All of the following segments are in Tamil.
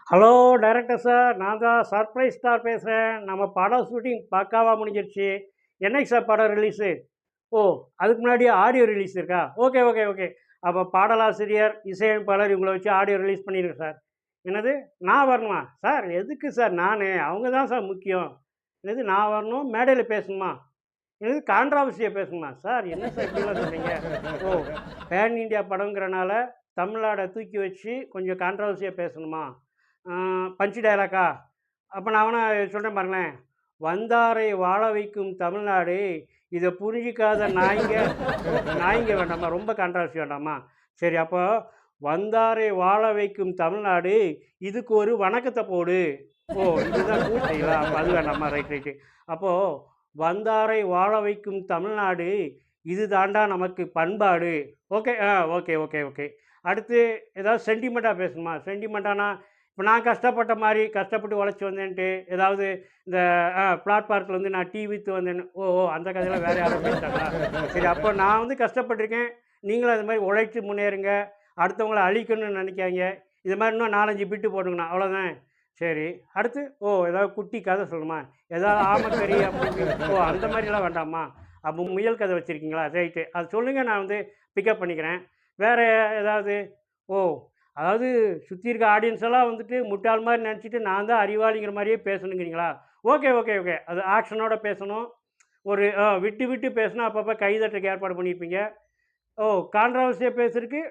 ஹலோ டைரக்டர் சார், நான் தான் சர்ப்ரைஸ் ஸ்டார் பேசுகிறேன். நம்ம படம் ஷூட்டிங் பக்காவா முடிஞ்சிருச்சு. என்னைக்கு சார் படம் ரிலீஸு? ஓ! அதுக்கு முன்னாடி ஆடியோ ரிலீஸ் இருக்கா? Okay, okay, okay. அப்போ பாடலாசிரியர், இசையமைப்பாளர் இவங்கள வச்சு ஆடியோ ரிலீஸ் பண்ணிடுங்க சார். என்னது? நான் வரணுமா? சார் எதுக்கு சார் நானு? அவங்க தான் சார் முக்கியம். என்னது நான் வரணும், மேடையில பேசணுமா? என்னது கான்ட்ராவர்சியா பேசணுமா? சார் என்ன சார் இப்படிலாம் சொல்றீங்க? ஓ! பேன் இண்டியா படம்ங்கிறனால தமிழ்நாட தூக்கி வச்சு கொஞ்சம் கான்ட்ராவர்சியா பேசணுமா? ஆ பஞ்ச் டயலாக்கா? அப்ப நான் வேணா சொல்றேன் பாருங்களேன். "வந்தாரை வாழ வைக்கும் தமிழ்நாடு, இத புரிஞ்சிக்காத நாய்ங்க." நாய்ங்க வேண்டாமா? ரொம்ப கான்ட்ராவர்சி வேண்டாமா? சரி அப்போ, "வந்தாரை வாழ வைக்கும் தமிழ்நாடு, இதுக்கு ஒரு வணக்கத்த போடு." ஓ! இதுதான் கூச்சைங்களா? அப்ப அது வேண்டாமா? Right, right. அப்போ, "வந்தாரை வாழ வைக்கும் தமிழ்நாடு, இது தான்டா நமக்கு பண்பாடு." ஓகே. Okay, okay, okay. அடுத்து ஏதாவது சென்டிமெண்ட்டா பேசணுமா? சென்டிமெண்ட்டானா, இப்ப நான் கஷ்டப்பட்ட மாரி, கஷ்டப்பட்டு உழைச்சு வந்தேன்ட்டு, ஏதாவது இந்த பிளாட் பார்க்ல வந்து நான் டீ வித்து வந்தேன்னு, ஓ! ஓ! அந்த கதையெல்லாம் வேற யாரோ பேசிட்டாங்களா? சரி அப்போ நான் வந்து கஷ்டப்பட்டுருக்கேன். நீங்களும் அது மாரி உழைச்சு முன்னேறுங்க. அடுத்தவங்கள அழிக்கணும்னு நினைக்காதீங்க. இது மாரி இன்னும் 4, 5 பிட்டு போட்டுக்கணும். அவ்வளோதான். சரி. அடுத்து? ஓ! ஏதாவது குட்டி கதை சொல்லணுமா? ஏதாவது ஆமக்கறி அப்படி இப்படி ஓ! அந்த மாரிலாம் வேண்டாமா? அப்போ முயல் கதை வச்சிருக்கீங்களா? ரைட்டு. அது சொல்லுங்க நான் வந்து பிக்கப் பண்ணிக்கிறேன். வேற ஏதாவது? ஓ! அதாவது சுத்தி இருக்க ஆடியன்ஸ் எல்லாம் வந்துட்டு முட்டாள் மாரி நெனச்சுட்டு நான் தான் அறிவாளிங்கிற மாரியே பேசணுங்கிறீங்களா? Okay, okay, okay. அது ஆக்ஷனோட பேசணும். ஒரு விட்டு விட்டு பேசினா அப்பப்ப கை தட்டுறதுக்கு ஏற்பாடு பண்ணியிருப்பீங்க. ஓ! கான்ட்ரோவர்சியா பேசுறதுக்கு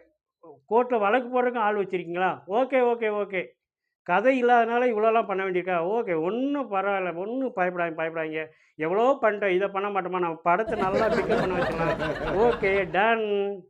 கோர்ட்ல வழக்கு போடுறதுக்கும் ஆள் வச்சிருக்கீங்களா? Okay, okay, okay. கதை இல்லாதனால இவ்வளோலாம் பண்ண வேண்டியிருக்கா? ஓகே. ஒண்ணும் பரவால்ல. ஒண்ணும் பயப்படாதீங்க, பயப்படாதீங்க. எவ்வளவோ பண்ணிட்டோம். இத பண்ண மாட்டோமா? நம்ம படத்த நல்லா பிக்கப் பண்ண வச்சுடலாம். ஓகே. டன்.